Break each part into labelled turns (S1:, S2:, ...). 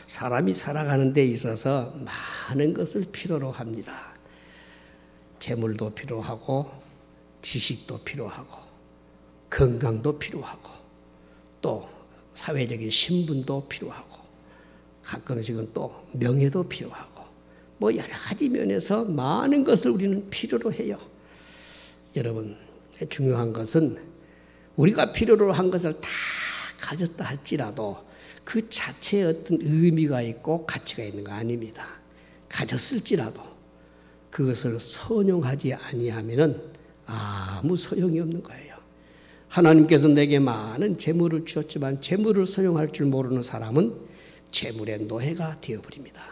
S1: 사람이 살아가는 데 있어서 많은 것을 필요로 합니다. 재물도 필요하고 지식도 필요하고 건강도 필요하고 또 사회적인 신분도 필요하고 가끔씩은 또 명예도 필요하고 뭐 여러 가지 면에서 많은 것을 우리는 필요로 해요. 여러분, 중요한 것은 우리가 필요로 한 것을 다 가졌다 할지라도 그 자체에 어떤 의미가 있고 가치가 있는 거 아닙니다. 가졌을지라도 그것을 선용하지 아니하면은 아무 소용이 없는 거예요. 하나님께서 내게 많은 재물을 주셨지만 재물을 선용할 줄 모르는 사람은 재물의 노예가 되어버립니다.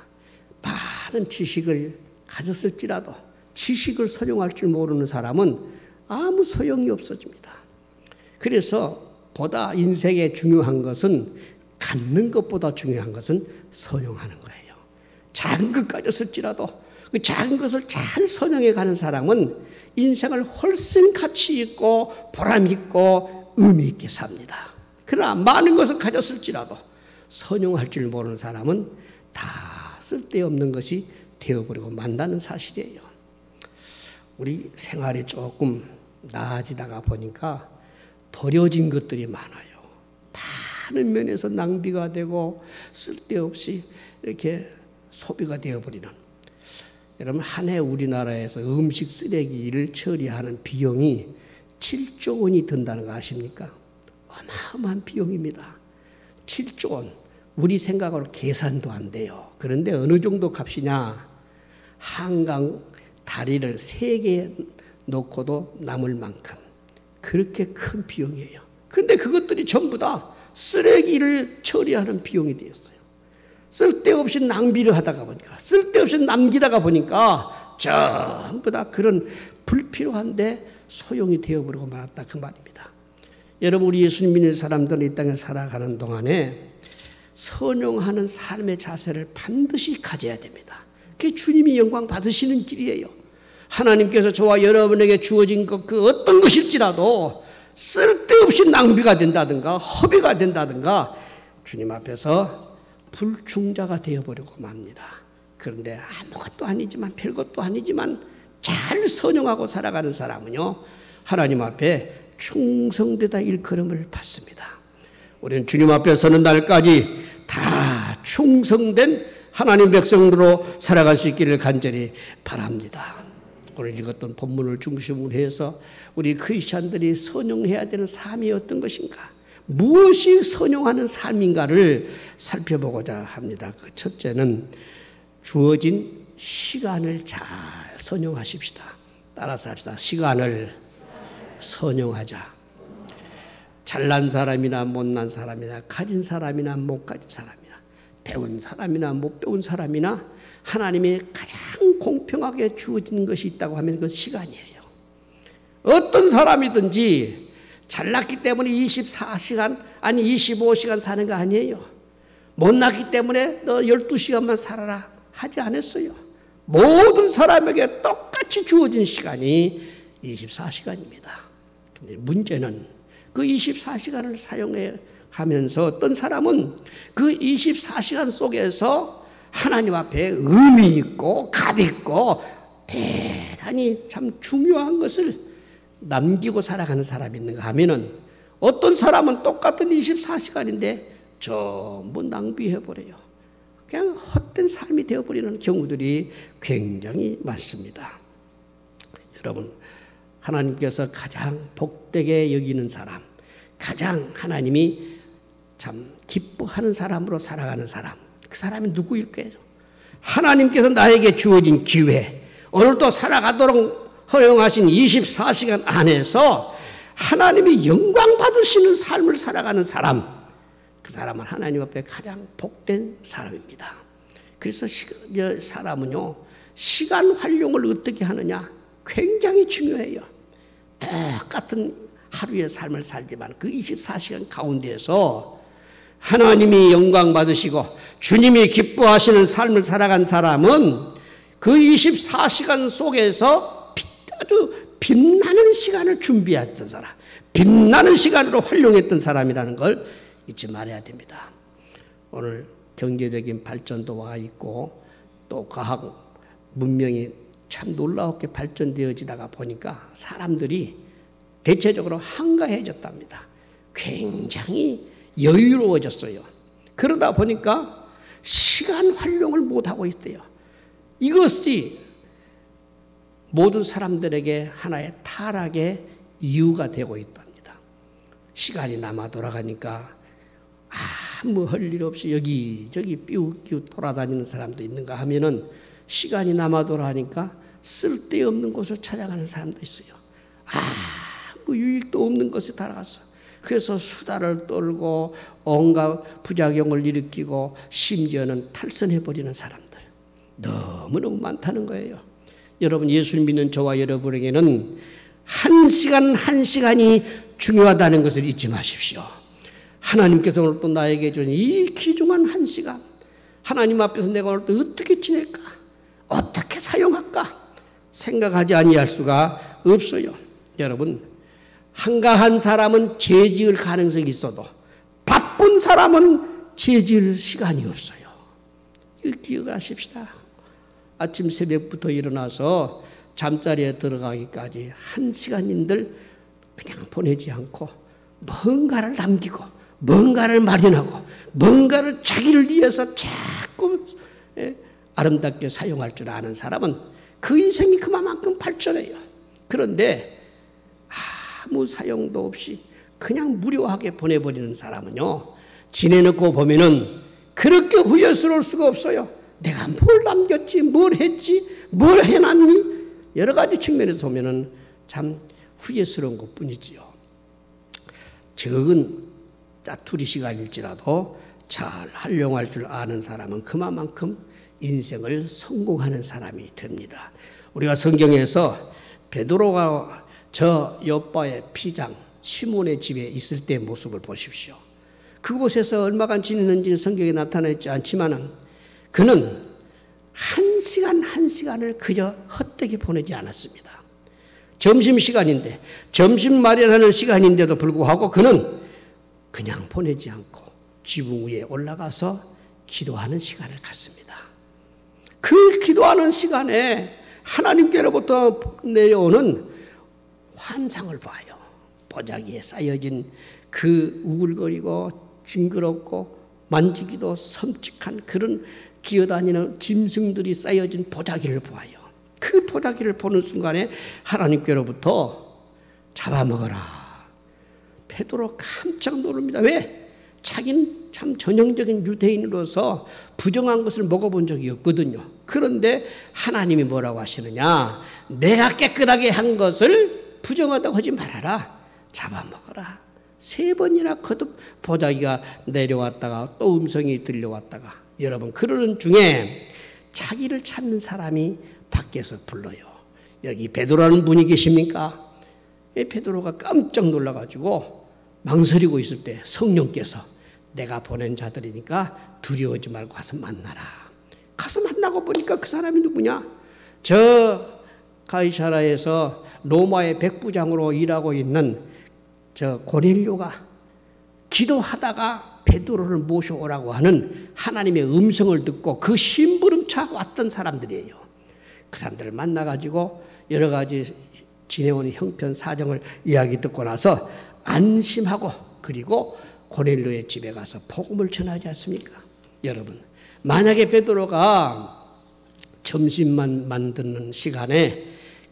S1: 많은 지식을 가졌을지라도 지식을 선용할 줄 모르는 사람은 아무 소용이 없어집니다. 그래서 보다 인생에 중요한 것은 갖는 것보다 중요한 것은 선용하는 거예요. 작은 것 가졌을지라도 그 작은 것을 잘 선용해 가는 사람은 인생을 훨씬 가치 있고 보람 있고 의미 있게 삽니다. 그러나 많은 것을 가졌을지라도 선용할 줄 모르는 사람은 다 쓸데없는 것이 되어버리고 만다는 사실이에요. 우리 생활이 조금 나아지다가 보니까 버려진 것들이 많아요. 많은 면에서 낭비가 되고 쓸데없이 이렇게 소비가 되어버리는. 여러분, 한 해 우리나라에서 음식 쓰레기를 처리하는 비용이 7조 원이 든다는 거 아십니까? 어마어마한 비용입니다. 7조 원. 우리 생각으로 계산도 안 돼요. 그런데 어느 정도 값이냐? 한강 다리를 3개 놓고도 남을 만큼 그렇게 큰 비용이에요. 근데 그것들이 전부 다 쓰레기를 처리하는 비용이 되었어요. 쓸데없이 낭비를 하다가 보니까, 쓸데없이 남기다가 보니까 전부 다 그런 불필요한데 소용이 되어버리고 말았다, 그 말입니다. 여러분, 우리 예수님 믿는 사람들은 이 땅에 살아가는 동안에 선용하는 삶의 자세를 반드시 가져야 됩니다. 그게 주님이 영광 받으시는 길이에요. 하나님께서 저와 여러분에게 주어진 것 그 어떤 것일지라도 쓸데없이 낭비가 된다든가 허비가 된다든가 주님 앞에서 불충자가 되어버리고 맙니다. 그런데 아무것도 아니지만 별것도 아니지만 잘 선용하고 살아가는 사람은요, 하나님 앞에 충성되다 일컬음을 받습니다. 우리는 주님 앞에 서는 날까지 다 충성된 하나님 백성으로 살아갈 수 있기를 간절히 바랍니다. 오늘 읽었던 본문을 중심으로 해서 우리 크리스찬들이 선용해야 되는 삶이 어떤 것인가, 무엇이 선용하는 삶인가를 살펴보고자 합니다. 그 첫째는 주어진 시간을 잘 선용하십시다. 따라서 합시다. 시간을 선용하자. 잘난 사람이나 못난 사람이나 가진 사람이나 못 가진 사람이나 배운 사람이나 못 배운 사람이나 하나님이 가장 공평하게 주어진 것이 있다고 하면 그건 시간이에요. 어떤 사람이든지 잘났기 때문에 24시간 아니 25시간 사는 거 아니에요. 못났기 때문에 너 12시간만 살아라 하지 않았어요. 모든 사람에게 똑같이 주어진 시간이 24시간입니다. 근데 문제는 그 24시간을 사용해 가면서 어떤 사람은 그 24시간 속에서 하나님 앞에 의미 있고 값 있고 대단히 참 중요한 것을 남기고 살아가는 사람이 있는가 하면은 어떤 사람은 똑같은 24시간인데 전부 낭비해버려요. 그냥 헛된 삶이 되어버리는 경우들이 굉장히 많습니다. 여러분, 하나님께서 가장 복되게 여기는 사람, 가장 하나님이 참 기뻐하는 사람으로 살아가는 사람, 그 사람이 누구일까요? 하나님께서 나에게 주어진 기회, 오늘도 살아가도록 허용하신 24시간 안에서 하나님이 영광 받으시는 삶을 살아가는 사람, 그 사람은 하나님 앞에 가장 복된 사람입니다. 그래서 사람은요, 시간 활용을 어떻게 하느냐 굉장히 중요해요. 똑같은 하루의 삶을 살지만 그 24시간 가운데에서 하나님이 영광 받으시고 주님이 기뻐하시는 삶을 살아간 사람은 그 24시간 속에서 아주 빛나는 시간을 준비했던 사람, 빛나는 시간으로 활용했던 사람이라는 걸 잊지 말아야 됩니다. 오늘 경제적인 발전도 와 있고 또 과학 문명이 참 놀라웠게 발전되어지다가 보니까 사람들이 대체적으로 한가해졌답니다. 굉장히 여유로워졌어요. 그러다 보니까 시간 활용을 못하고 있대요. 이것이 모든 사람들에게 하나의 타락의 이유가 되고 있답니다. 시간이 남아 돌아가니까 아무 할 일 없이 여기저기 삐우삐우 돌아다니는 사람도 있는가 하면은 시간이 남아 돌아가니까 쓸데없는 곳을 찾아가는 사람도 있어요. 아무 유익도 없는 곳에 달아갔어. 그래서 수다를 떨고 온갖 부작용을 일으키고 심지어는 탈선해버리는 사람들 너무너무 많다는 거예요. 여러분, 예수를 믿는 저와 여러분에게는 한 시간 한 시간이 중요하다는 것을 잊지 마십시오. 하나님께서 오늘 또 나에게 준 이 귀중한 한 시간, 하나님 앞에서 내가 오늘 또 어떻게 지낼까, 어떻게 사용할까 생각하지 아니할 수가 없어요. 여러분, 한가한 사람은 죄 지을 가능성이 있어도 바쁜 사람은 죄 지을 시간이 없어요. 이거 기억하십시다. 아침 새벽부터 일어나서 잠자리에 들어가기까지 한 시간인들 그냥 보내지 않고 뭔가를 남기고 뭔가를 마련하고 뭔가를 자기를 위해서 자꾸 아름답게 사용할 줄 아는 사람은 그 인생이 그만큼 발전해요. 그런데 아무 사용도 없이 그냥 무료하게 보내버리는 사람은요, 지내놓고 보면은 그렇게 후회스러울 수가 없어요. 내가 뭘 남겼지, 뭘 했지, 뭘 해놨니? 여러 가지 측면에서 보면은 참 후회스러운 것 뿐이지요. 적은 짜투리 시간일지라도 잘 활용할 줄 아는 사람은 그만큼 인생을 성공하는 사람이 됩니다. 우리가 성경에서 베드로가 저 욥바의 피장 시몬의 집에 있을 때의 모습을 보십시오. 그곳에서 얼마간 지냈는지는 성경에 나타나 있지 않지만 그는 한 시간 한 시간을 그저 헛되게 보내지 않았습니다. 점심시간인데, 점심 마련하는 시간인데도 불구하고 그는 그냥 보내지 않고 지붕 위에 올라가서 기도하는 시간을 갖습니다. 그 기도하는 시간에 하나님께로부터 내려오는 환상을 봐요. 보자기에 쌓여진 그 우글거리고 징그럽고 만지기도 섬찟한 그런 기어다니는 짐승들이 쌓여진 보자기를 보아요. 그 보자기를 보는 순간에 하나님께로부터 잡아먹어라. 베드로 깜짝 놀랍니다. 왜? 자기는 참 전형적인 유대인으로서 부정한 것을 먹어본 적이 없거든요. 그런데 하나님이 뭐라고 하시느냐? 내가 깨끗하게 한 것을 부정하다고 하지 말아라. 잡아먹어라. 3번이나 거듭 보자기가 내려왔다가 또 음성이 들려왔다가, 여러분, 그러는 중에 자기를 찾는 사람이 밖에서 불러요. 여기 베드로라는 분이 계십니까? 베드로가 깜짝 놀라가지고 망설이고 있을 때 성령께서 내가 보낸 자들이니까 두려워하지 말고 가서 만나라. 가서 만나고 보니까 그 사람이 누구냐? 저 가이사라에서 로마의 백부장으로 일하고 있는 저 고넬료가 기도하다가 베드로를 모셔오라고 하는 하나님의 음성을 듣고 그 심부름차 왔던 사람들이에요. 그 사람들을 만나가지고 여러 가지 지내온 형편 사정을 이야기 듣고 나서 안심하고, 그리고 고넬료의 집에 가서 복음을 전하지 않습니까? 여러분, 만약에 베드로가 점심만 만드는 시간에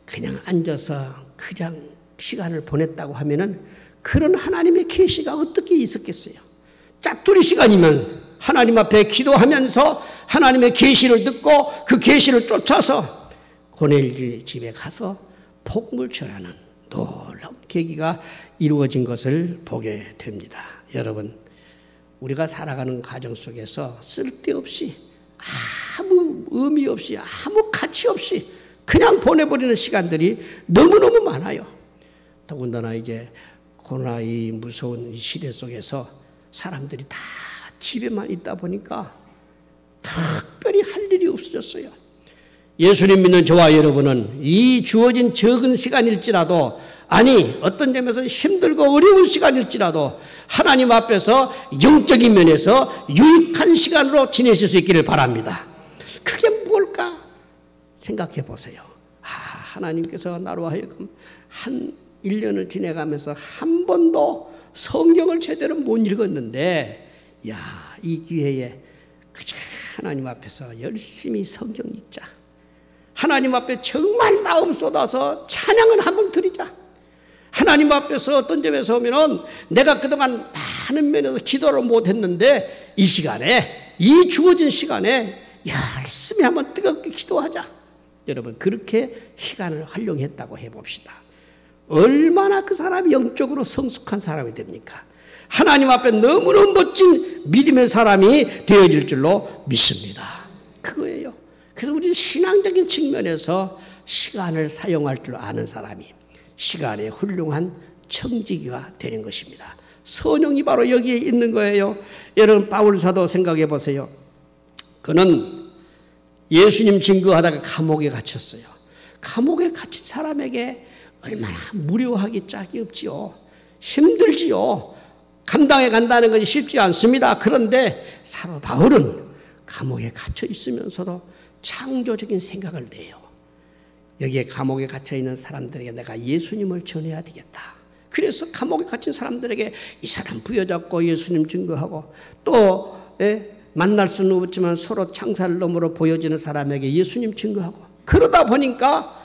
S1: 그냥 앉아서 그냥 시간을 보냈다고 하면은 그런 하나님의 계시가 어떻게 있었겠어요? 짜투리 시간이면 하나님 앞에 기도하면서 하나님의 계시를 듣고 그 계시를 쫓아서 고넬료 집에 가서 복음을 전하는 놀라운 계기가 이루어진 것을 보게 됩니다. 여러분, 우리가 살아가는 가정 속에서 쓸데없이 아무 의미 없이 아무 가치 없이 그냥 보내버리는 시간들이 너무너무 많아요. 더군다나 이제 코로나 이 무서운 시대 속에서 사람들이 다 집에만 있다 보니까 특별히 할 일이 없어졌어요. 예수님 믿는 저와 여러분은 이 주어진 적은 시간일지라도 아니 어떤 점에서 힘들고 어려운 시간일지라도 하나님 앞에서 영적인 면에서 유익한 시간으로 지내실 수 있기를 바랍니다. 그게 뭘까 생각해 보세요. 하나님께서 나로 하여금 한 1년을 지내가면서 한 번도 성경을 제대로 못 읽었는데 이 기회에 그저 하나님 앞에서 열심히 성경 읽자. 하나님 앞에 정말 마음 쏟아서 찬양을 한번 드리자. 하나님 앞에서 어떤 점에서 보면은 내가 그동안 많은 면에서 기도를 못했는데 이 시간에 이 주어진 시간에 열심히 한번 뜨겁게 기도하자. 여러분 그렇게 시간을 활용했다고 해봅시다. 얼마나 그 사람이 영적으로 성숙한 사람이 됩니까? 하나님 앞에 너무너무 멋진 믿음의 사람이 되어질 줄로 믿습니다. 그거예요. 그래서 우리 신앙적인 측면에서 시간을 사용할 줄 아는 사람이 시간의 훌륭한 청지기가 되는 것입니다. 선영이 바로 여기에 있는 거예요. 여러분 바울 사도 생각해 보세요. 그는 예수님 증거하다가 감옥에 갇혔어요. 감옥에 갇힌 사람에게 얼마나 무료하기 짝이 없지요. 힘들지요. 감당해 간다는 것이 쉽지 않습니다. 그런데 사도 바울은 감옥에 갇혀 있으면서도 창조적인 생각을 내요. 여기에 감옥에 갇혀 있는 사람들에게 내가 예수님을 전해야 되겠다. 그래서 감옥에 갇힌 사람들에게 이 사람 부여잡고 예수님 증거하고 또 만날 수는 없지만 서로 창살 놈으로 보여지는 사람에게 예수님 증거하고 그러다 보니까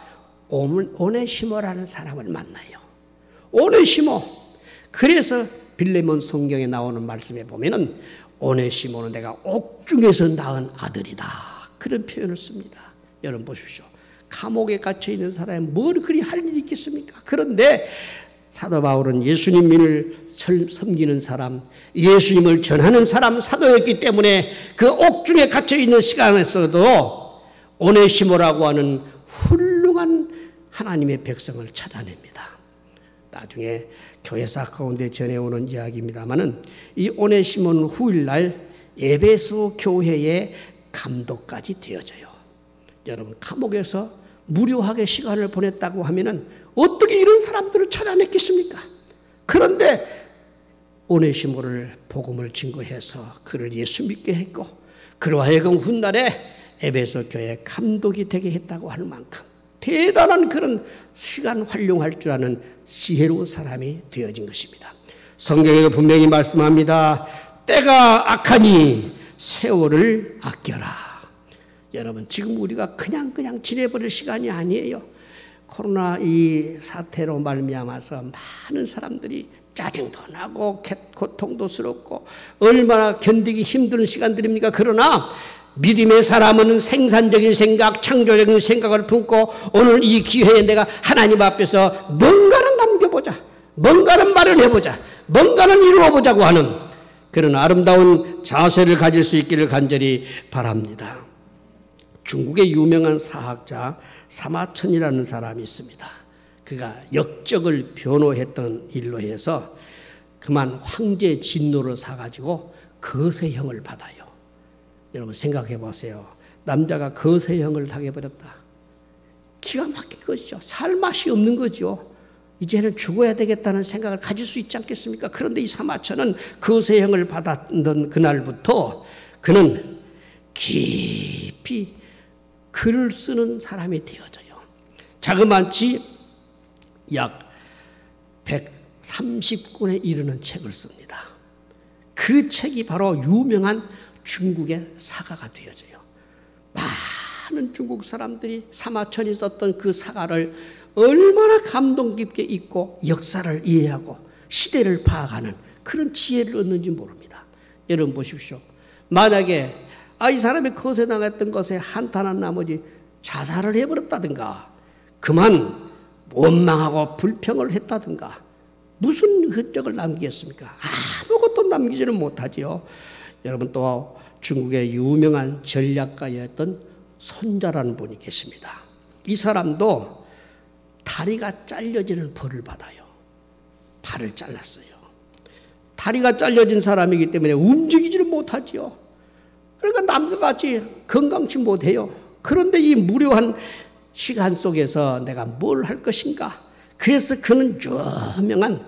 S1: 오네시모라는 사람을 만나요. 오네시모. 그래서 빌레몬 성경에 나오는 말씀에 보면은 오네시모는 내가 옥중에서 낳은 아들이다. 그런 표현을 씁니다. 여러분 보십시오. 감옥에 갇혀 있는 사람이 뭘 그리 할 일이 있겠습니까? 그런데 사도 바울은 예수님을 섬기는 사람, 예수님을 전하는 사람 사도였기 때문에 그 옥중에 갇혀 있는 시간에서도 오네시모라고 하는 훌륭한 하나님의 백성을 찾아냅니다. 나중에 교회사 가운데 전해오는 이야기입니다만은 이 오네시모는 후일날 에베소 교회의 감독까지 되어져요. 여러분 감옥에서 무료하게 시간을 보냈다고 하면은 어떻게 이런 사람들을 찾아냈겠습니까? 그런데 오네시모를 복음을 증거해서 그를 예수 믿게 했고 그로 하여금 훗날에 에베소 교회 감독이 되게 했다고 하는 만큼 대단한 그런 시간 활용할 줄 아는 지혜로운 사람이 되어진 것입니다. 성경에도 분명히 말씀합니다. 때가 악하니 세월을 아껴라. 여러분 지금 우리가 그냥 지내버릴 시간이 아니에요. 코로나 이 사태로 말미암아서 많은 사람들이 짜증도 나고 고통도 스럽고 얼마나 견디기 힘든 시간들입니까? 그러나 믿음의 사람은 생산적인 생각, 창조적인 생각을 품고 오늘 이 기회에 내가 하나님 앞에서 뭔가는 남겨보자, 뭔가는 마련해보자, 뭔가는 이루어보자고 하는 그런 아름다운 자세를 가질 수 있기를 간절히 바랍니다. 중국의 유명한 사학자 사마천이라는 사람이 있습니다. 그가 역적을 변호했던 일로 해서 그만 황제 진노를 사가지고 거세형을 받아요. 여러분 생각해 보세요. 남자가 거세형을 당해버렸다. 기가 막힌 것이죠. 살 맛이 없는 거죠. 이제는 죽어야 되겠다는 생각을 가질 수 있지 않겠습니까? 그런데 이 사마천은 거세형을 받았던 그날부터 그는 깊이 글을 쓰는 사람이 되어져요. 자그마치 약 130권에 이르는 책을 씁니다. 그 책이 바로 유명한 중국의 사가가 되어져요. 많은 중국 사람들이 사마천이 썼던 그 사가를 얼마나 감동 깊게 읽고 역사를 이해하고 시대를 파악하는 그런 지혜를 얻는지 모릅니다. 여러분 보십시오. 만약에 이 사람이 거세당했던 것에 한탄한 나머지 자살을 해버렸다든가 그만 원망하고 불평을 했다든가 무슨 흔적을 남기겠습니까? 아무것도 남기지는 못하지요. 여러분 또 중국의 유명한 전략가였던 손자라는 분이 계십니다. 이 사람도 다리가 잘려지는 벌을 받아요. 팔을 잘랐어요. 다리가 잘려진 사람이기 때문에 움직이지를 못하지요. 그러니까 남과 같이 건강치 못해요. 그런데 이 무료한 시간 속에서 내가 뭘 할 것인가? 그래서 그는 유명한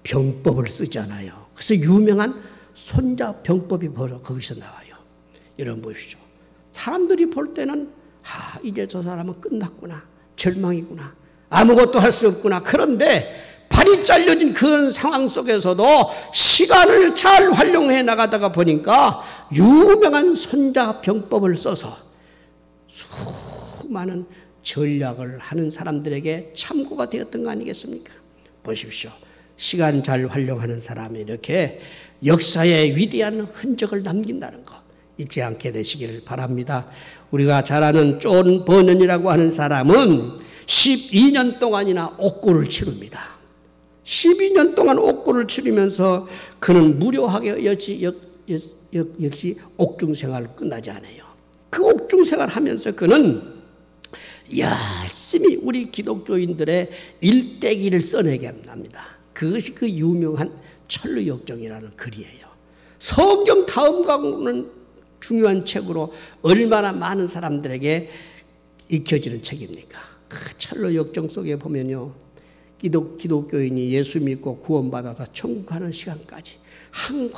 S1: 병법을 쓰잖아요. 그래서 유명한 손자병법이 바로 거기서 나와요. 여러분 보십시오. 사람들이 볼 때는 이제 저 사람은 끝났구나, 절망이구나, 아무것도 할 수 없구나. 그런데 발이 잘려진 그런 상황 속에서도 시간을 잘 활용해 나가다가 보니까 유명한 손자병법을 써서 수많은 전략을 하는 사람들에게 참고가 되었던 거 아니겠습니까? 보십시오. 시간 잘 활용하는 사람이 이렇게 역사에 위대한 흔적을 남긴다는 거 잊지 않게 되시기를 바랍니다. 우리가 잘 아는 존 버넌이라고 하는 사람은 12년 동안이나 옥고를 치릅니다. 12년 동안 옥고를 치르면서 그는 무료하게 역시 옥중 생활을 끝나지 않아요. 그 옥중 생활을 하면서 그는 열심히 우리 기독교인들의 일대기를 써내게 합니다. 그것이 그 유명한 천루역정이라는 글이에요. 성경 다음가는 중요한 책으로 얼마나 많은 사람들에게 읽혀지는 책입니까? 그 천루역정 속에 보면요, 기독교인이 예수 믿고 구원받아서 천국 가는 시간까지 한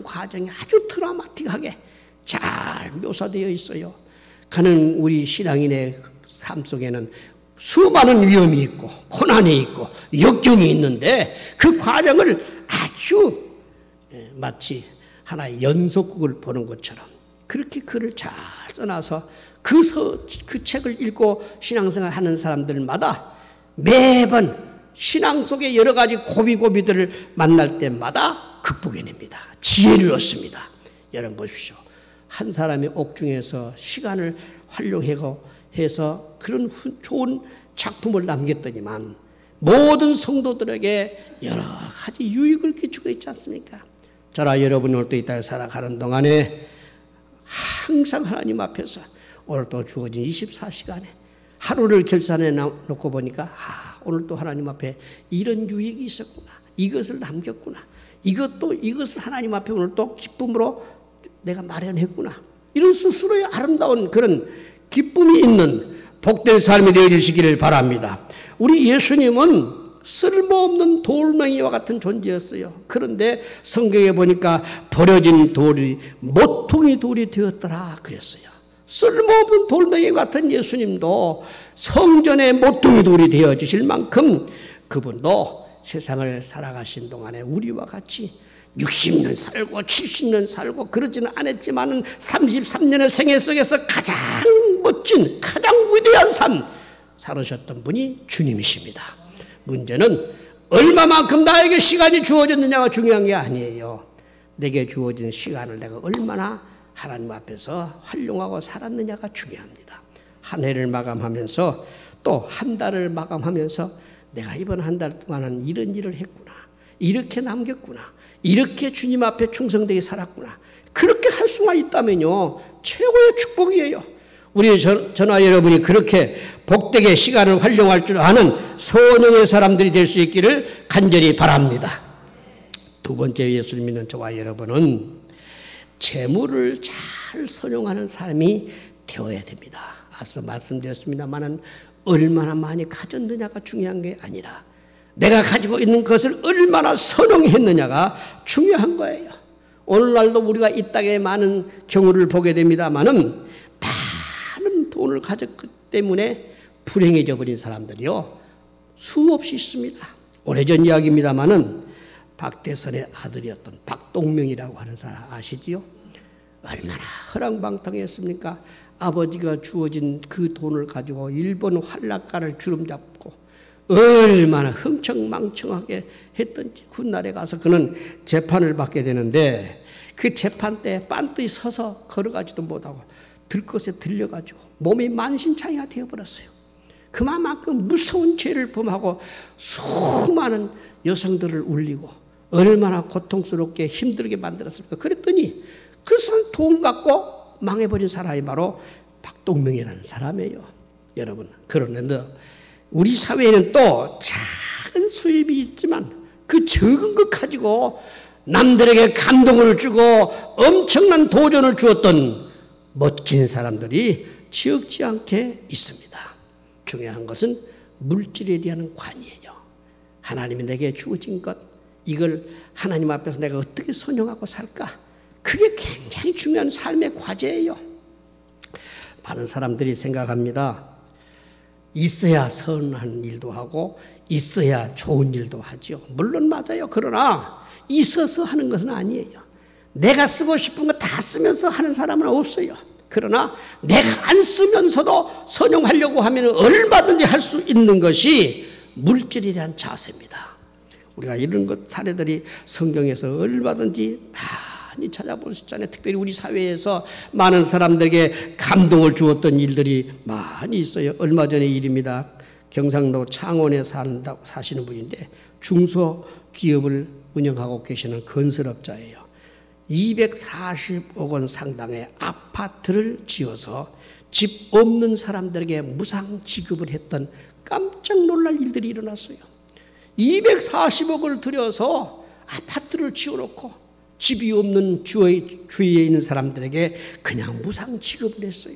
S1: 과정이 아주 드라마틱하게 잘 묘사되어 있어요. 그는 우리 신앙인의 삶 속에는 수많은 위험이 있고 고난이 있고 역경이 있는데 그 과정을 아주 마치 하나의 연속극을 보는 것처럼 그렇게 글을 잘 써놔서 그 책을 읽고 신앙생활 하는 사람들마다 매번 신앙 속에 여러 가지 고비고비들을 만날 때마다 극복해냅니다. 지혜를 얻습니다. 여러분 보십시오. 한 사람이 옥중에서 시간을 활용해서 그런 좋은 작품을 남겼더니만 모든 성도들에게 여러 가지 유익을 끼치고 있지 않습니까? 저나 여러분이 오늘 또 이 땅에 살아가는 동안에 항상 하나님 앞에서 오늘 또 주어진 24시간에 하루를 결산해 놓고 보니까 오늘 또 하나님 앞에 이런 유익이 있었구나, 이것을 남겼구나, 이것을 하나님 앞에 오늘 또 기쁨으로 내가 마련했구나, 이런 스스로의 아름다운 그런 기쁨이 있는 복된 삶이 되어주시기를 바랍니다. 우리 예수님은 쓸모없는 돌멩이와 같은 존재였어요. 그런데 성경에 보니까 버려진 돌이 모퉁이 돌이 되었더라 그랬어요. 쓸모없는 돌멩이 같은 예수님도 성전의 모퉁이 돌이 되어주실 만큼 그분도 세상을 살아가신 동안에 우리와 같이 60년 살고 70년 살고 그러지는 않았지만 33년의 생애 속에서 가장 멋진 가장 위대한 삶 살으셨던 분이 주님이십니다. 문제는 얼마만큼 나에게 시간이 주어졌느냐가 중요한 게 아니에요. 내게 주어진 시간을 내가 얼마나 하나님 앞에서 활용하고 살았느냐가 중요합니다. 한 해를 마감하면서 또 한 달을 마감하면서 내가 이번 한 달 동안은 이런 일을 했구나, 이렇게 남겼구나, 이렇게 주님 앞에 충성되게 살았구나, 그렇게 할 수만 있다면요 최고의 축복이에요. 우리 저나 여러분이 그렇게 복되게 시간을 활용할 줄 아는 소원형의 사람들이 될 수 있기를 간절히 바랍니다. 두 번째, 예수를 믿는 저와 여러분은 재물을 잘 선용하는 사람이 되어야 됩니다. 앞서 말씀드렸습니다만 얼마나 많이 가졌느냐가 중요한 게 아니라 내가 가지고 있는 것을 얼마나 선용했느냐가 중요한 거예요. 오늘날도 우리가 이 땅에 많은 경우를 보게 됩니다마는 많은 돈을 가졌기 때문에 불행해져 버린 사람들이요 수없이 있습니다. 오래전 이야기입니다마는 박대선의 아들이었던 박동명이라고 하는 사람 아시지요? 얼마나 허랑방탕했습니까? 아버지가 주어진 그 돈을 가지고 일본 활락가를 주름잡고 얼마나 흥청망청하게 했던지 훗날에 가서 그는 재판을 받게 되는데 그 재판 때 빤뚜이 서서 걸어가지도 못하고 들것에 들려가지고 몸이 만신창이가 되어버렸어요. 그만큼 무서운 죄를 범하고 수많은 여성들을 울리고 얼마나 고통스럽게 힘들게 만들었을까. 그랬더니 그 사람 돈 갖고 망해버린 사람이 바로 박동명이라는 사람이에요. 여러분, 그런데 우리 사회에는 또 작은 수입이 있지만 그 적은 것 가지고 남들에게 감동을 주고 엄청난 도전을 주었던 멋진 사람들이 지역지 않게 있습니다. 중요한 것은 물질에 대한 관이에요. 하나님이 내게 주어진 것, 이걸 하나님 앞에서 내가 어떻게 선용하고 살까? 그게 굉장히 중요한 삶의 과제예요. 많은 사람들이 생각합니다. 있어야 선한 일도 하고 있어야 좋은 일도 하죠. 물론 맞아요. 그러나 있어서 하는 것은 아니에요. 내가 쓰고 싶은 거 다 쓰면서 하는 사람은 없어요. 그러나 내가 안 쓰면서도 선용하려고 하면 얼마든지 할 수 있는 것이 물질에 대한 자세입니다. 우리가 이런 것 사례들이 성경에서 얼마든지 많이 찾아볼 수 있잖아요. 특별히 우리 사회에서 많은 사람들에게 감동을 주었던 일들이 많이 있어요. 얼마 전의 일입니다. 경상도 창원에 사시는 분인데 중소기업을 운영하고 계시는 건설업자예요. 240억 원 상당의 아파트를 지어서 집 없는 사람들에게 무상 지급을 했던 깜짝 놀랄 일들이 일어났어요. 240억을 들여서 아파트를 지어놓고 집이 없는 주위에 있는 사람들에게 그냥 무상 지급을 했어요.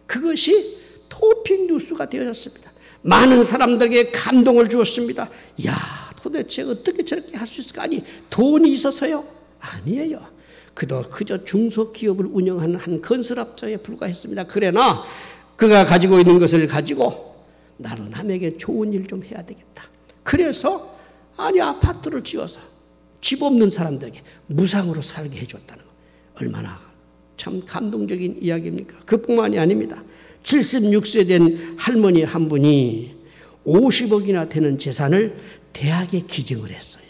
S1: 그것이 토픽 뉴스가 되었습니다. 많은 사람들에게 감동을 주었습니다. 야, 도대체 어떻게 저렇게 할 수 있을까? 아니, 돈이 있어서요? 아니에요. 그저 중소기업을 운영하는 한 건설업자에 불과했습니다. 그러나 그가 가지고 있는 것을 가지고 나도 남에게 좋은 일 좀 해야 되겠다. 그래서 아파트를 지어서 집 없는 사람들에게 무상으로 살게 해줬다는 거. 얼마나 참 감동적인 이야기입니까? 그뿐만이 아닙니다. 76세 된 할머니 한 분이 50억이나 되는 재산을 대학에 기증을 했어요.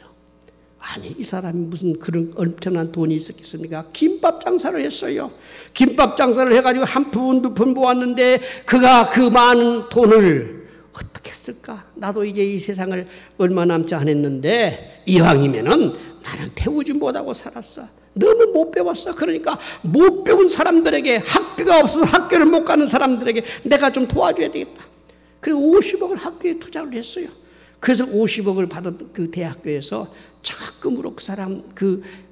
S1: 아니, 이 사람이 무슨 그런 엄청난 돈이 있었겠습니까? 김밥 장사를 했어요. 김밥 장사를 해가지고 한 푼, 두 푼 모았는데 그가 그 많은 돈을 어떻게 쓸까? 나도 이제 이 세상을 얼마 남지 않았는데 이왕이면은 나는 배우지 못하고 살았어. 너무 못 배웠어. 그러니까 못 배운 사람들에게, 학비가 없어서 학교를 못 가는 사람들에게 내가 좀 도와줘야 되겠다. 그리고 50억을 학교에 투자를 했어요. 그래서 50억을 받은 그 대학교에서 장학금으로 그 사람,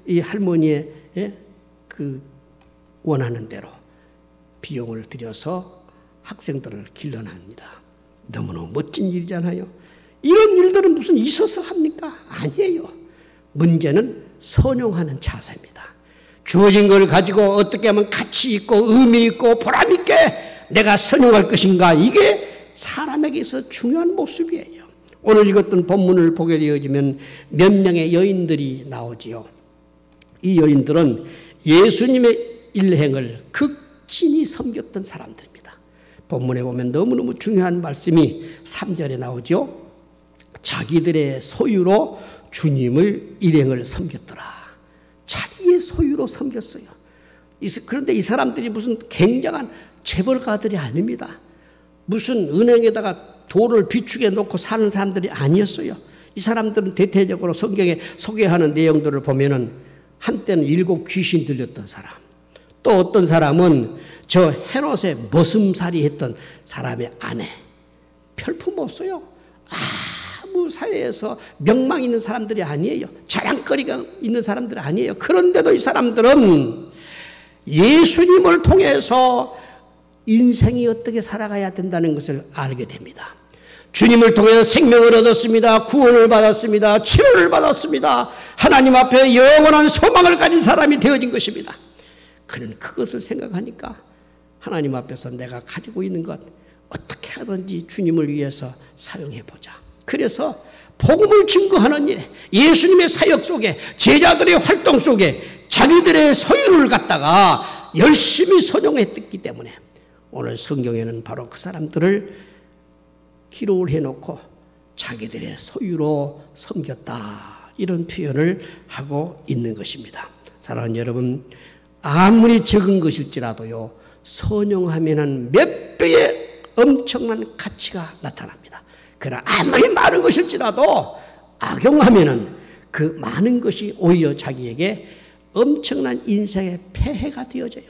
S1: 이 할머니의 그 원하는 대로 비용을 들여서 학생들을 길러납니다. 너무너무 멋진 일이잖아요. 이런 일들은 무슨 있어서 합니까? 아니에요. 문제는 선용하는 자세입니다. 주어진 걸 가지고 어떻게 하면 가치 있고 의미 있고 보람 있게 내가 선용할 것인가, 이게 사람에게 있어 중요한 모습이에요. 오늘 읽었던 본문을 보게 되어지면 몇 명의 여인들이 나오지요. 이 여인들은 예수님의 일행을 극진히 섬겼던 사람들입니다. 본문에 보면 너무너무 중요한 말씀이 3절에 나오죠. 자기들의 소유로 주님을 일행을 섬겼더라. 자기의 소유로 섬겼어요. 그런데 이 사람들이 무슨 굉장한 재벌가들이 아닙니다. 무슨 은행에다가 돈을 비축해 놓고 사는 사람들이 아니었어요. 이 사람들은 대체적으로 성경에 소개하는 내용들을 보면은 한때는 7 귀신 들렸던 사람, 또 어떤 사람은 저 헤롯의 머슴살이 했던 사람의 아내, 별품 없어요. 아무 사회에서 명망 있는 사람들이 아니에요. 자랑거리가 있는 사람들이 아니에요. 그런데도 이 사람들은 예수님을 통해서 인생이 어떻게 살아가야 된다는 것을 알게 됩니다. 주님을 통해 생명을 얻었습니다. 구원을 받았습니다. 치료를 받았습니다. 하나님 앞에 영원한 소망을 가진 사람이 되어진 것입니다. 그는 그것을 생각하니까 하나님 앞에서 내가 가지고 있는 것 어떻게 하든지 주님을 위해서 사용해보자. 그래서 복음을 증거하는 일에, 예수님의 사역 속에, 제자들의 활동 속에 자기들의 소유를 갖다가 열심히 선용했기 때문에 오늘 성경에는 바로 그 사람들을 기록을 해놓고 자기들의 소유로 섬겼다, 이런 표현을 하고 있는 것입니다. 사랑하는 여러분, 아무리 적은 것일지라도요, 선용하면은 몇 배의 엄청난 가치가 나타납니다. 그러나 아무리 많은 것일지라도 악용하면은 그 많은 것이 오히려 자기에게 엄청난 인생의 폐해가 되어져요.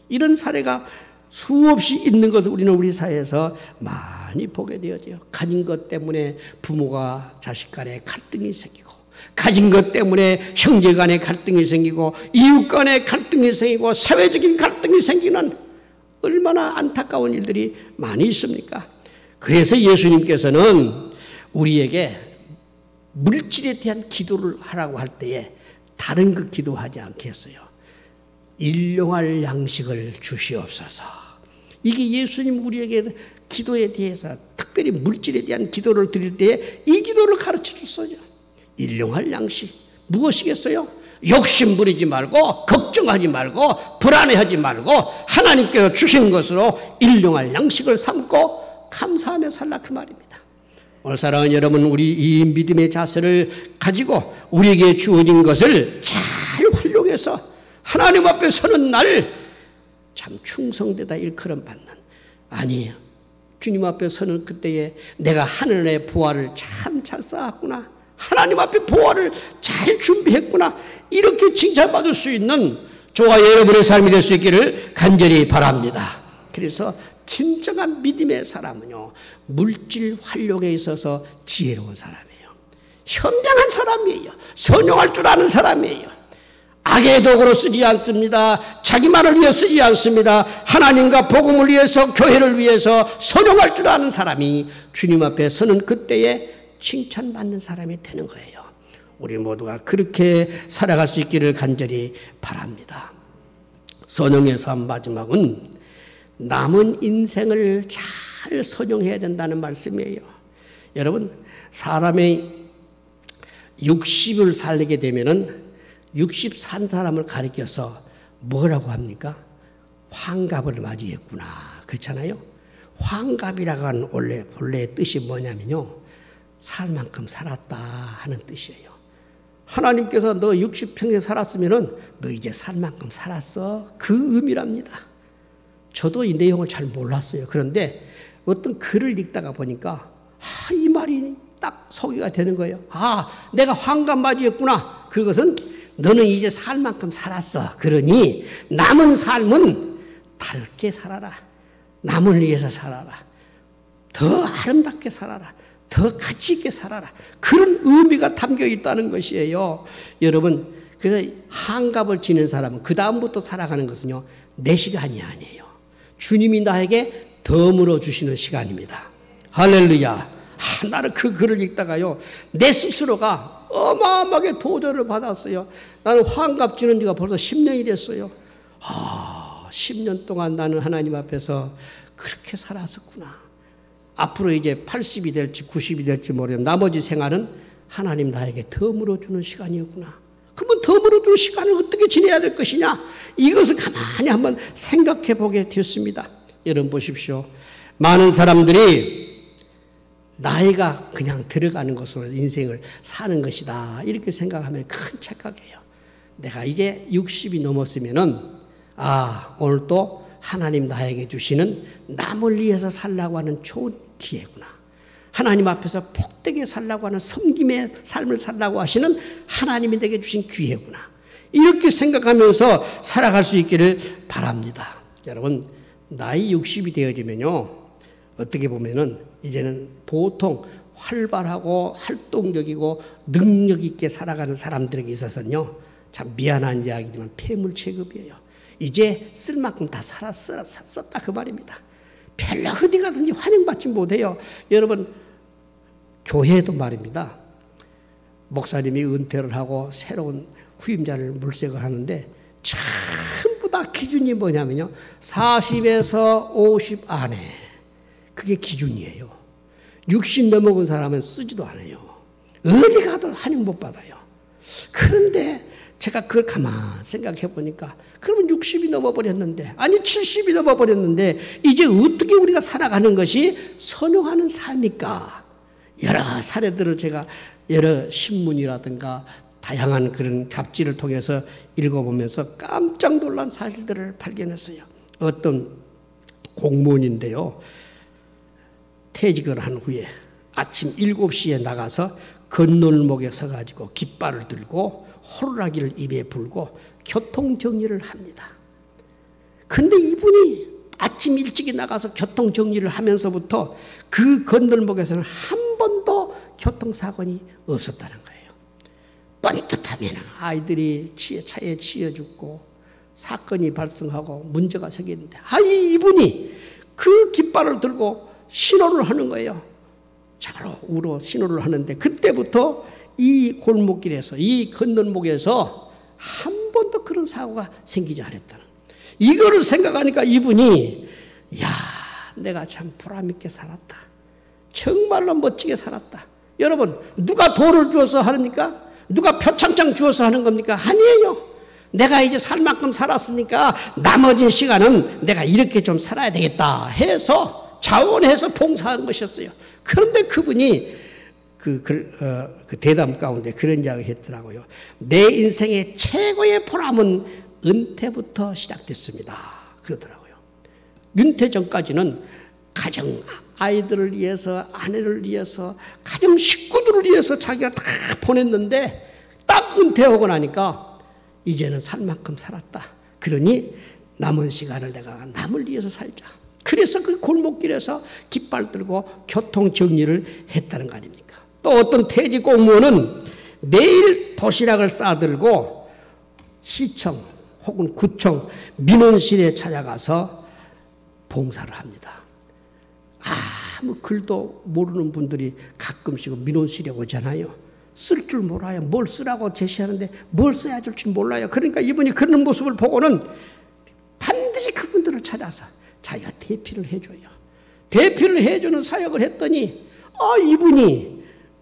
S1: 이런 사례가 수없이 있는 것을 우리는 우리 사회에서 많이 보게 되어져요. 가진 것 때문에 부모가 자식 간에 갈등이 생기고, 가진 것 때문에 형제 간에 갈등이 생기고, 이웃 간에 갈등이 생기고, 사회적인 갈등이 생기는 얼마나 안타까운 일들이 많이 있습니까? 그래서 예수님께서는 우리에게 물질에 대한 기도를 하라고 할 때에 다른 그 기도하지 않겠어요. 일용할 양식을 주시옵소서. 이게 예수님 우리에게 기도에 대해서 특별히 물질에 대한 기도를 드릴 때에 이 기도를 가르쳐 줬어요. 일용할 양식 무엇이겠어요? 욕심 부리지 말고 걱정하지 말고 불안해하지 말고 하나님께서 주신 것으로 일용할 양식을 삼고 감사하며 살라 그 말입니다. 오늘 사랑하는 여러분, 우리 이 믿음의 자세를 가지고 우리에게 주어진 것을 잘 활용해서 하나님 앞에 서는 날 참 충성되다 일컬음 받는, 아니 주님 앞에 서는 그때에 내가 하늘의 보화를 참 잘 쌓았구나, 하나님 앞에 보화를 잘 준비했구나, 이렇게 칭찬받을 수 있는 저와 여러분의 삶이 될 수 있기를 간절히 바랍니다. 그래서 진정한 믿음의 사람은요, 물질 활용에 있어서 지혜로운 사람이에요. 현명한 사람이에요. 선용할 줄 아는 사람이에요. 악의 도구로 쓰지 않습니다. 자기만을 위해 쓰지 않습니다. 하나님과 복음을 위해서, 교회를 위해서 선용할 줄 아는 사람이 주님 앞에 서는 그때에 칭찬받는 사람이 되는 거예요. 우리 모두가 그렇게 살아갈 수 있기를 간절히 바랍니다. 선용의 삶 마지막은 남은 인생을 잘 선용해야 된다는 말씀이에요. 여러분, 사람의 60을 살게 되면은 60 산 사람을 가리켜서 뭐라고 합니까? 환갑을 맞이했구나, 그렇잖아요. 환갑이라고 하는 본래의 뜻이 뭐냐면요, 살 만큼 살았다 하는 뜻이에요. 하나님께서 너 60평생 살았으면은 너 이제 살 만큼 살았어, 그 의미랍니다. 저도 이 내용을 잘 몰랐어요. 그런데 어떤 글을 읽다가 보니까 이 말이 딱 소개가 되는 거예요. 내가 환갑 맞이했구나. 그것은 너는 이제 살 만큼 살았어. 그러니 남은 삶은 밝게 살아라. 남을 위해서 살아라. 더 아름답게 살아라. 더 가치 있게 살아라. 그런 의미가 담겨 있다는 것이에요. 여러분, 그래서 환갑을 지는 사람은 그 다음부터 살아가는 것은요, 내 시간이 아니에요. 주님이 나에게 덤으로 주시는 시간입니다. 할렐루야. 나는 그 글을 읽다가요, 내 스스로가 어마어마하게 도전을 받았어요. 나는 환갑 지는 지가 벌써 10년이 됐어요. 10년 동안 나는 하나님 앞에서 그렇게 살았었구나. 앞으로 이제 80이 될지 90이 될지 모르겠는데 나머지 생활은 하나님 나에게 덤으로 주는 시간이었구나. 그러면 덤으로 주는 시간을 어떻게 지내야 될 것이냐, 이것을 가만히 한번 생각해 보게 되었습니다. 여러분 보십시오. 많은 사람들이 나이가 그냥 들어가는 것으로 인생을 사는 것이다, 이렇게 생각하면 큰 착각이에요. 내가 이제 60이 넘었으면은 오늘 또 하나님 나에게 주시는 남을 위해서 살라고 하는 좋은 기회구나. 하나님 앞에서 복되게 살라고 하는 섬김의 삶을 살라고 하시는 하나님이 내게 주신 기회구나. 이렇게 생각하면서 살아갈 수 있기를 바랍니다. 여러분, 나이 60이 되어지면요, 어떻게 보면은 이제는 보통 활발하고 활동적이고 능력 있게 살아가는 사람들에게 있어서는요, 참 미안한 이야기지만 폐물 취급이에요. 이제 쓸 만큼 다 썼다 그 말입니다. 별로 어디 가든지 환영받지 못해요. 여러분, 교회도 말입니다. 목사님이 은퇴를 하고 새로운 후임자를 물색을 하는데 전부 다 기준이 뭐냐면요, 40에서 50 안에, 그게 기준이에요. 60 넘어간 사람은 쓰지도 않아요. 어디 가도 환영 못 받아요. 그런데 제가 그걸 가만 생각해 보니까, 그러면 60이 넘어버렸는데, 아니 70이 넘어버렸는데 이제 어떻게 우리가 살아가는 것이 선용하는 삶일까? 여러 사례들을 제가 여러 신문이라든가 다양한 그런 잡지를 통해서 읽어보면서 깜짝 놀란 사실들을 발견했어요. 어떤 공무원인데요, 퇴직을 한 후에 아침 7시에 나가서 건널목에 서가지고 깃발을 들고 호루라기를 입에 불고 교통정리를 합니다. 근데 이분이 아침 일찍이 나가서 교통정리를 하면서부터 그 건널목에서는 한 번도 교통사고는 없었다는 거예요. 뻔듯하면 아이들이 차에 치여 죽고 사건이 발생하고 문제가 생겼는데, 이분이 그 깃발을 들고 신호를 하는 거예요. 좌로 우로 신호를 하는데, 그때부터 이 골목길에서, 이 건널목에서 한 번도 그런 사고가 생기지 않았다는, 이거를 생각하니까 이분이, 야, 내가 참 보람있게 살았다. 정말로 멋지게 살았다. 여러분, 누가 돌을 주어서 하니까? 누가 표창장 주어서 하는 겁니까? 아니에요. 내가 이제 살 만큼 살았으니까 나머지 시간은 내가 이렇게 좀 살아야 되겠다 해서 자원해서 봉사한 것이었어요. 그런데 그분이 그 대담 가운데 그런 이야기를 했더라고요. 내 인생의 최고의 보람은 은퇴부터 시작됐습니다. 그러더라고요. 은퇴 전까지는 가정, 아이들을 위해서, 아내를 위해서, 가정 식구들을 위해서 자기가 다 보냈는데 딱 은퇴하고 나니까 이제는 살 만큼 살았다. 그러니 남은 시간을 내가 남을 위해서 살자. 그래서 그 골목길에서 깃발 들고 교통 정리를 했다는 거 아닙니까? 또 어떤 퇴직 공무원은 매일 도시락을 싸들고 시청 혹은 구청 민원실에 찾아가서 봉사를 합니다. 아무 글도 모르는 분들이 가끔씩 민원실에 오잖아요. 쓸 줄 몰라요. 뭘 쓰라고 제시하는데 뭘 써야 될지 몰라요. 그러니까 이분이 그런 모습을 보고는 반드시 그분들을 찾아서 자기가 대피를 해줘요. 대피를 해주는 사역을 했더니 이분이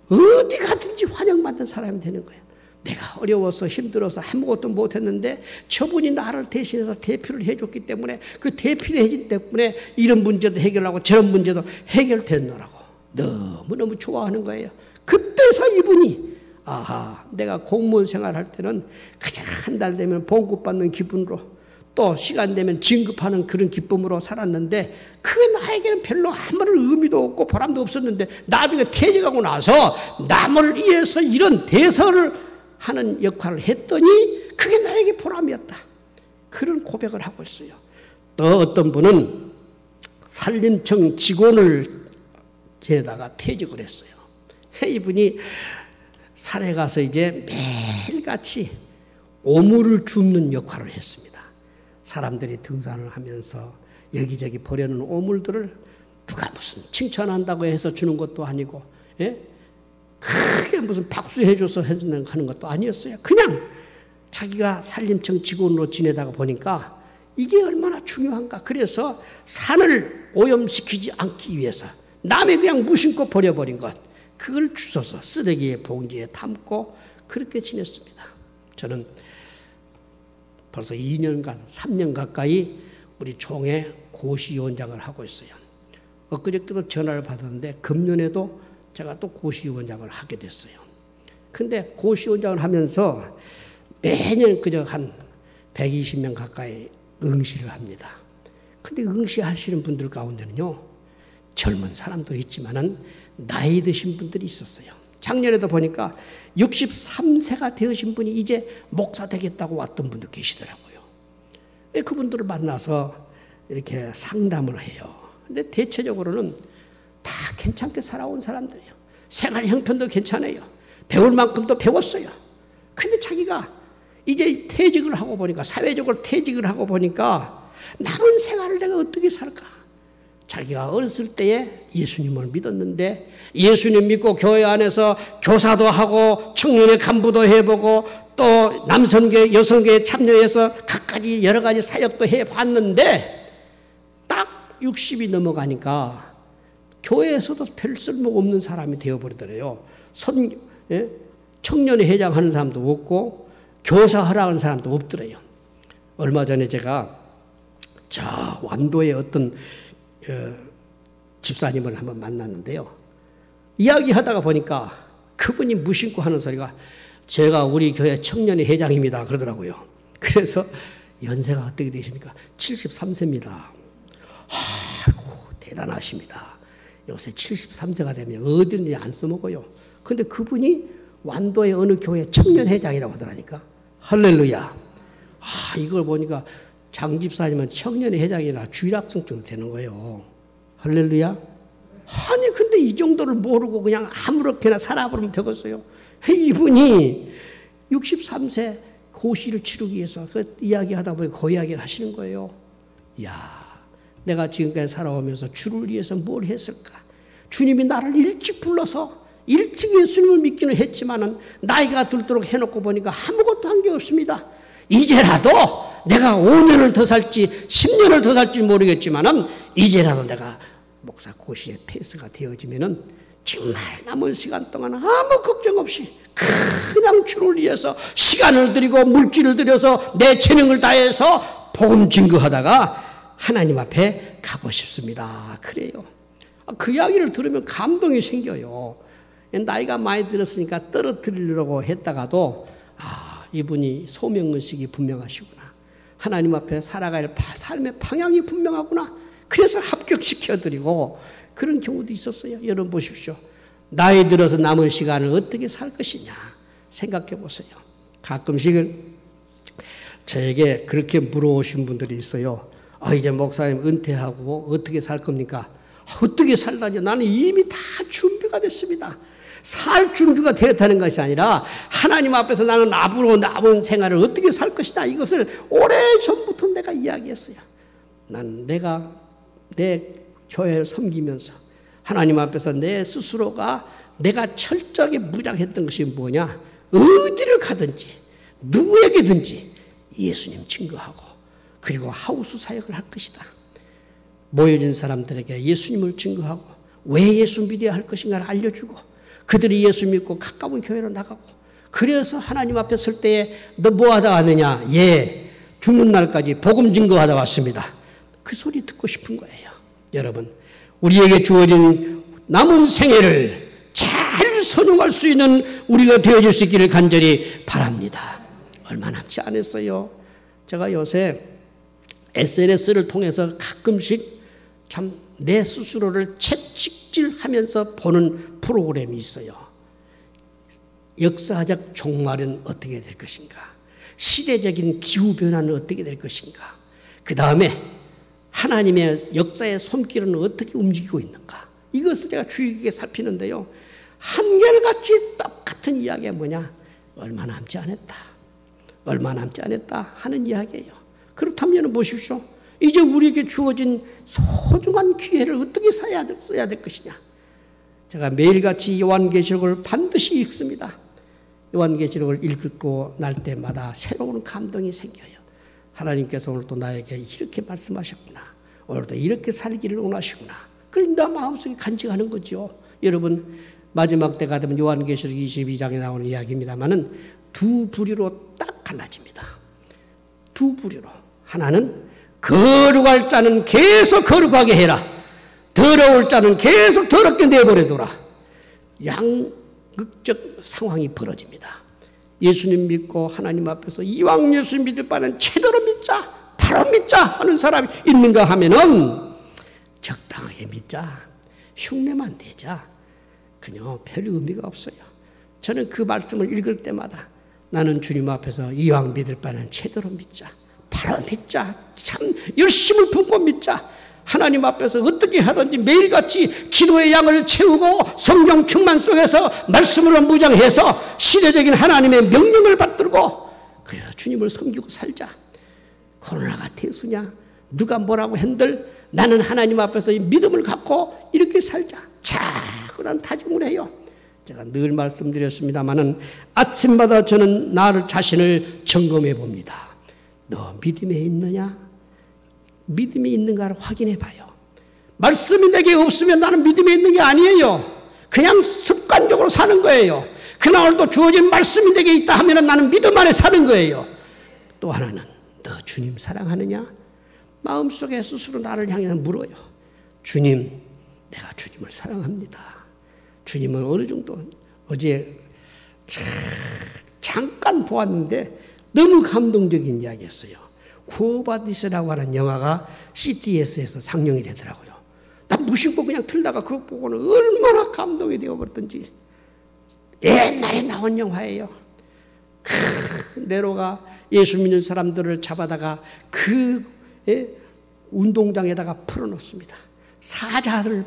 S1: 어디 가든지 환영받는 사람이 되는 거예요. 내가 어려워서 힘들어서 아무것도 못했는데 저분이 나를 대신해서 대피를 해줬기 때문에 그 대피를 해준 때문에 이런 문제도 해결하고 저런 문제도 해결됐노라고 너무너무 좋아하는 거예요. 그때서 이분이 내가 공무원 생활할 때는 그냥 한 달 되면 봉급 받는 기분으로 또 시간 되면 진급하는 그런 기쁨으로 살았는데 그 나에게는 별로 아무런 의미도 없고 보람도 없었는데 나중에 퇴직하고 나서 남을 위해서 이런 대서를 하는 역할을 했더니 그게 나에게 보람이었다. 그런 고백을 하고 있어요. 또 어떤 분은 산림청 직원을 지내다가 퇴직을 했어요. 이분이 산에 가서 이제 매일같이 오물을 줍는 역할을 했습니다. 사람들이 등산을 하면서 여기저기 버려놓은 오물들을 누가 무슨 칭찬한다고 해서 주는 것도 아니고, 크게 무슨 박수해줘서 하는 것도 아니었어요. 그냥 자기가 산림청 직원으로 지내다가 보니까 이게 얼마나 중요한가. 그래서 산을 오염시키지 않기 위해서 남이 그냥 무심코 버려버린 것, 그걸 주워서 쓰레기의 봉지에 담고 그렇게 지냈습니다. 저는 벌써 2년간, 3년 가까이 우리 총회 고시위원장을 하고 있어요. 엊그저께도 전화를 받았는데 금년에도 제가 또 고시위원장을 하게 됐어요. 근데 고시위원장을 하면서 매년 그저 한 120명 가까이 응시를 합니다. 근데 응시하시는 분들 가운데는요, 젊은 사람도 있지만은 나이 드신 분들이 있었어요. 작년에도 보니까 63세가 되으신 분이 이제 목사 되겠다고 왔던 분도 계시더라고요. 그분들을 만나서 이렇게 상담을 해요. 근데 대체적으로는 다 괜찮게 살아온 사람들이에요. 생활 형편도 괜찮아요. 배울 만큼도 배웠어요. 근데 자기가 이제 퇴직을 하고 보니까, 사회적으로 퇴직을 하고 보니까 남은 생활을 내가 어떻게 살까? 자기가 어렸을 때에 예수님을 믿었는데 예수님 믿고 교회 안에서 교사도 하고 청년의 간부도 해보고 또 남성교회, 여성교회 참여해서 각가지 여러 가지 사역도 해봤는데 딱 60이 넘어가니까 교회에서도 별 쓸모 없는 사람이 되어버리더래요. 청년회 회장하는 사람도 없고 교사 하라는 사람도 없더래요. 얼마 전에 제가 저 완도의 어떤 집사님을 한번 만났는데요. 이야기하다가 보니까 그분이 무심코 하는 소리가 제가 우리 교회 청년회 회장입니다 그러더라고요. 그래서 연세가 어떻게 되십니까? 73세입니다. 아이고 대단하십니다. 요새 73세가 되면 어디든지 안 써먹어요. 근데 그분이 완도의 어느 교회 청년회장이라고 하더라니까. 할렐루야. 이걸 보니까 장 집사님은 청년회 회장이나 주일학생증 되는 거예요. 할렐루야. 아니 근데 이 정도를 모르고 그냥 아무렇게나 살아버리면 되겠어요. 이분이 63세 고시를 치르기 위해서 그 이야기하다 보니 그 이야기를 하시는 거예요. 야, 내가 지금까지 살아오면서 주를 위해서 뭘 했을까? 주님이 나를 일찍 불러서 일찍 예수님을 믿기는 했지만은 나이가 들도록 해놓고 보니까 아무것도 한 게 없습니다. 이제라도 내가 5년을 더 살지 10년을 더 살지 모르겠지만은 이제라도 내가 목사 고시의 폐스가 되어지면은 정말 남은 시간 동안 아무 걱정 없이 그냥 주를 위해서 시간을 들이고 물질을 들여서 내 재능을 다해서 복음 증거하다가 하나님 앞에 가고 싶습니다. 그래요. 그 이야기를 들으면 감동이 생겨요. 나이가 많이 들었으니까 떨어뜨리려고 했다가도 이분이 소명의식이 분명하시구나. 하나님 앞에 살아갈 삶의 방향이 분명하구나. 그래서 합격시켜드리고 그런 경우도 있었어요. 여러분 보십시오. 나이 들어서 남은 시간을 어떻게 살 것이냐 생각해 보세요. 가끔씩은 저에게 그렇게 물어오신 분들이 있어요. 이제 목사님 은퇴하고 어떻게 살 겁니까? 어떻게 살다니? 나는 이미 다 준비가 됐습니다. 살 준비가 되었다는 것이 아니라 하나님 앞에서 나는 앞으로 남은 생활을 어떻게 살 것이다. 이것을 오래전부터 내가 이야기했어요. 난 내가 내 교회를 섬기면서 하나님 앞에서 내 스스로가 내가 철저하게 무장했던 것이 뭐냐? 어디를 가든지 누구에게든지 예수님 증거하고 그리고 하우스 사역을 할 것이다. 모여진 사람들에게 예수님을 증거하고 왜 예수 믿어야 할 것인가를 알려주고 그들이 예수 믿고 가까운 교회로 나가고 그래서 하나님 앞에 설 때에 너 뭐 하다 왔느냐? 예, 죽는 날까지 복음 증거하다 왔습니다. 그 소리 듣고 싶은 거예요. 여러분, 우리에게 주어진 남은 생애를 잘 선용할 수 있는 우리가 되어줄 수 있기를 간절히 바랍니다. 얼마 남지 않았어요. 제가 요새 SNS를 통해서 가끔씩 참 내 스스로를 채찍질하면서 보는 프로그램이 있어요. 역사적 종말은 어떻게 될 것인가? 시대적인 기후변화는 어떻게 될 것인가? 그 다음에 하나님의 역사의 손길은 어떻게 움직이고 있는가? 이것을 제가 주의 깊게 살피는데요. 한결같이 똑같은 이야기가 뭐냐? 얼마 남지 않았다. 얼마 남지 않았다 하는 이야기예요. 그렇다면 보십시오. 이제 우리에게 주어진 소중한 기회를 어떻게 써야 될 것이냐. 제가 매일같이 요한계시록을 반드시 읽습니다. 요한계시록을 읽고 날 때마다 새로운 감동이 생겨요. 하나님께서 오늘 또 나에게 이렇게 말씀하셨구나. 오늘도 이렇게 살기를 원하시구나. 그걸 내 마음속에 간직하는 거죠. 여러분, 마지막 때가 되면 요한계시록 22장에 나오는 이야기입니다만은 두 부류로 딱 갈라집니다. 두 부류로. 하나는 거룩할 자는 계속 거룩하게 해라. 더러울 자는 계속 더럽게 내버려둬라. 양극적 상황이 벌어집니다. 예수님 믿고 하나님 앞에서 이왕 예수 믿을 바는 제대로 믿자, 바로 믿자 하는 사람이 있는가 하면은 적당하게 믿자, 흉내만 내자. 그냥 별 의미가 없어요. 저는 그 말씀을 읽을 때마다 나는 주님 앞에서 이왕 믿을 바는 제대로 믿자, 바로 믿자, 참 열심을 품고 믿자. 하나님 앞에서 어떻게 하든지 매일같이 기도의 양을 채우고 성령 충만 속에서 말씀으로 무장해서 시대적인 하나님의 명령을 받들고 그래서 주님을 섬기고 살자. 코로나가 대수냐? 누가 뭐라고 한들 나는 하나님 앞에서 이 믿음을 갖고 이렇게 살자. 자꾸난 다짐을 해요. 제가 늘 말씀드렸습니다마는 아침마다 저는 나를 자신을 점검해 봅니다. 너 믿음에 있느냐? 믿음이 있는가를 확인해 봐요. 말씀이 내게 없으면 나는 믿음에 있는 게 아니에요. 그냥 습관적으로 사는 거예요. 그날 또 주어진 말씀이 내게 있다 하면 나는 믿음 안에 사는 거예요. 또 하나는 너 주님 사랑하느냐? 마음속에 스스로 나를 향해 물어요. 주님, 내가 주님을 사랑합니다. 주님은 어느 정도 어제 잠깐 보았는데 너무 감동적인 이야기였어요. 쿠어바디스라고 하는 영화가 CTS에서 상영이 되더라고요. 난 무심코 그냥 틀다가 그거 보고는 얼마나 감동이 되어버렸던지. 옛날에 나온 영화예요. 네로가 예수 믿는 사람들을 잡아다가 그 운동장에다가 풀어놓습니다. 사자를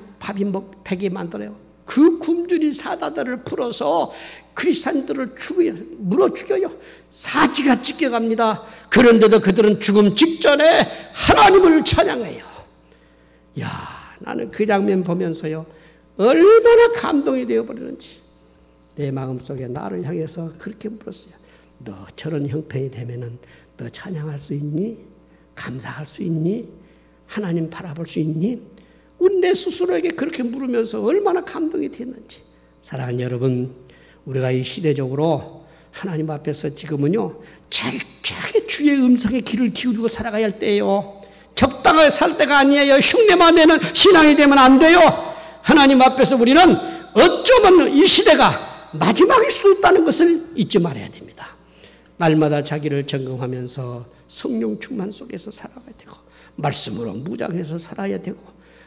S1: 배게 만들어요. 그 굶주린 사자들을 풀어서 크리스찬들을 죽여요. 물어 죽여요. 사지가 찢겨갑니다. 그런데도 그들은 죽음 직전에 하나님을 찬양해요. 야, 나는 그 장면 보면서요 얼마나 감동이 되어버리는지. 내 마음속에 나를 향해서 그렇게 물었어요. 너 저런 형편이 되면은 너 찬양할 수 있니? 감사할 수 있니? 하나님 바라볼 수 있니? 우리 내 스스로에게 그렇게 물으면서 얼마나 감동이 됐는지. 사랑하는 여러분, 우리가 이 시대적으로 하나님 앞에서 지금은요 철저하게 주의 음성에 귀를 기울이고 살아가야 할 때예요. 적당하게 살 때가 아니에요. 흉내만 내는 신앙이 되면 안 돼요. 하나님 앞에서 우리는 어쩌면 이 시대가 마지막일 수 있다는 것을 잊지 말아야 됩니다. 날마다 자기를 점검하면서 성령 충만 속에서 살아가야 되고 말씀으로 무장해서 살아야 되고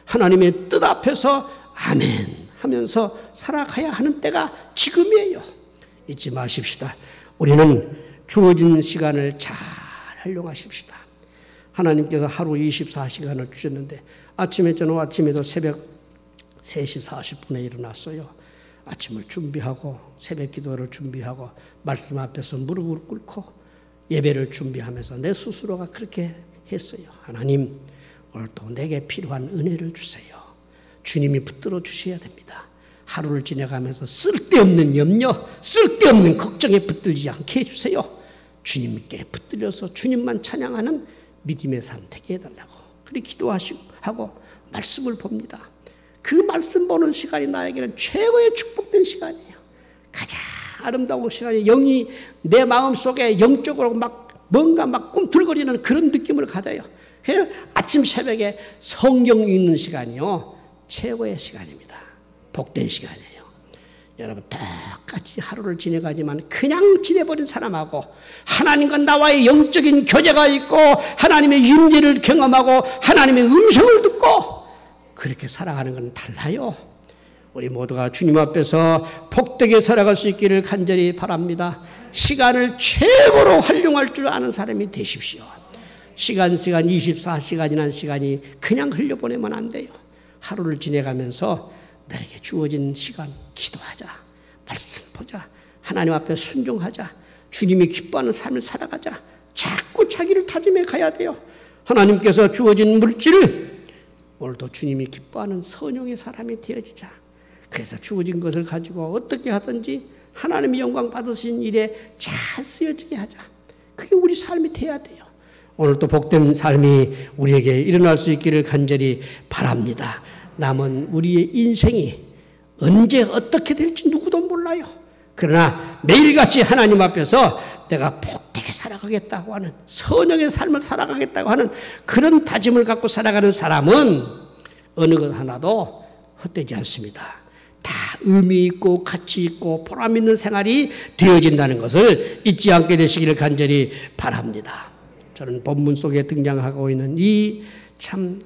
S1: 하나님의 뜻 앞에서 아멘 하면서 살아가야 하는 때가 지금이에요. 잊지 마십시다. 우리는 주어진 시간을 잘 활용하십시다. 하나님께서 하루 24시간을 주셨는데 저는 아침에도 새벽 3시 40분에 일어났어요. 아침을 준비하고 새벽 기도를 준비하고 말씀 앞에서 무릎을 꿇고 예배를 준비하면서 내 스스로가 그렇게 했어요. 하나님, 오늘도 내게 필요한 은혜를 주세요. 주님이 붙들어 주셔야 됩니다. 하루를 지나가면서 쓸데없는 염려, 쓸데없는 걱정에 붙들지 않게 해주세요. 주님께 붙들려서 주님만 찬양하는 믿음의 삶 되게 해달라고 그렇게 기도하고 말씀을 봅니다. 그 말씀 보는 시간이 나에게는 최고의 축복된 시간이에요. 가장 아름다운 시간이 영이 내 마음속에 영적으로 뭔가 꿈틀거리는 그런 느낌을 가져요. 그래서 아침 새벽에 성경 읽는 시간이요 최고의 시간입니다. 복된 시간이에요. 여러분 똑같이 하루를 지내가지만 그냥 지내버린 사람하고 하나님과 나와의 영적인 교제가 있고 하나님의 임재를 경험하고 하나님의 음성을 듣고 그렇게 살아가는 건 달라요. 우리 모두가 주님 앞에서 복되게 살아갈 수 있기를 간절히 바랍니다. 시간을 최고로 활용할 줄 아는 사람이 되십시오. 시간 24시간이라는 시간이 그냥 흘려보내면 안 돼요. 하루를 지내가면서 나에게 주어진 시간 기도하자, 말씀 보자, 하나님 앞에 순종하자, 주님이 기뻐하는 삶을 살아가자. 자꾸 자기를 다짐해 가야 돼요. 하나님께서 주어진 물질을 오늘도 주님이 기뻐하는 선용의 사람이 되어지자. 그래서 주어진 것을 가지고 어떻게 하든지 하나님의 영광 받으신 일에 잘 쓰여지게 하자. 그게 우리 삶이 돼야 돼요. 오늘도 복된 삶이 우리에게 일어날 수 있기를 간절히 바랍니다. 남은 우리의 인생이 언제 어떻게 될지 누구도 몰라요. 그러나 매일같이 하나님 앞에서 내가 복되게 살아가겠다고 하는 선영의 삶을 살아가겠다고 하는 그런 다짐을 갖고 살아가는 사람은 어느 것 하나도 헛되지 않습니다. 다 의미 있고 가치 있고 보람 있는 생활이 되어진다는 것을 잊지 않게 되시기를 간절히 바랍니다. 저는 본문 속에 등장하고 있는 이 참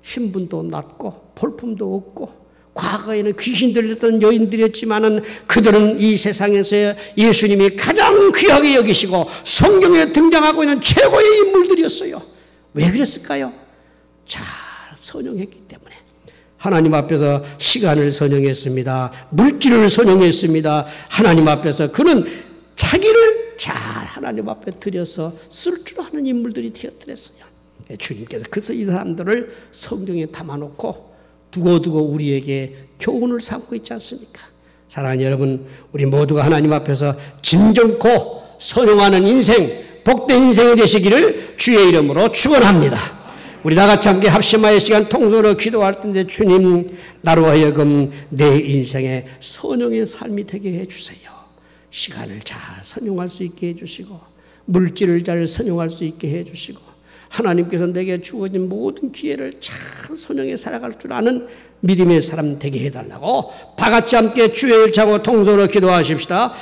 S1: 신분도 낮고 볼품도 없고 과거에는 귀신 들렸던 여인들이었지만은 그들은 이 세상에서 예수님이 가장 귀하게 여기시고 성경에 등장하고 있는 최고의 인물들이었어요. 왜 그랬을까요? 잘 선용했기 때문에. 하나님 앞에서 시간을 선용했습니다. 물질을 선용했습니다. 하나님 앞에서 그는 자기를 잘 하나님 앞에 들여서 쓸 줄 아는 인물들이 되었더랬어요. 주님께서 그래서 이 사람들을 성경에 담아놓고 두고두고 우리에게 교훈을 삼고 있지 않습니까? 사랑하는 여러분, 우리 모두가 하나님 앞에서 진정코 선용하는 인생, 복된 인생이 되시기를 주의 이름으로 축원합니다. 우리 다같이 함께 합심하여 시간 통솔로 기도할 텐데 주님, 나로 하여금 내 인생에 선용의 삶이 되게 해주세요. 시간을 잘 선용할 수 있게 해주시고 물질을 잘 선용할 수 있게 해주시고 하나님께서 내게 주어진 모든 기회를 잘 선용해 살아갈 줄 아는 믿음의 사람 되게 해달라고 다같이 함께 주의 일 차고 통솔로 기도하십시다.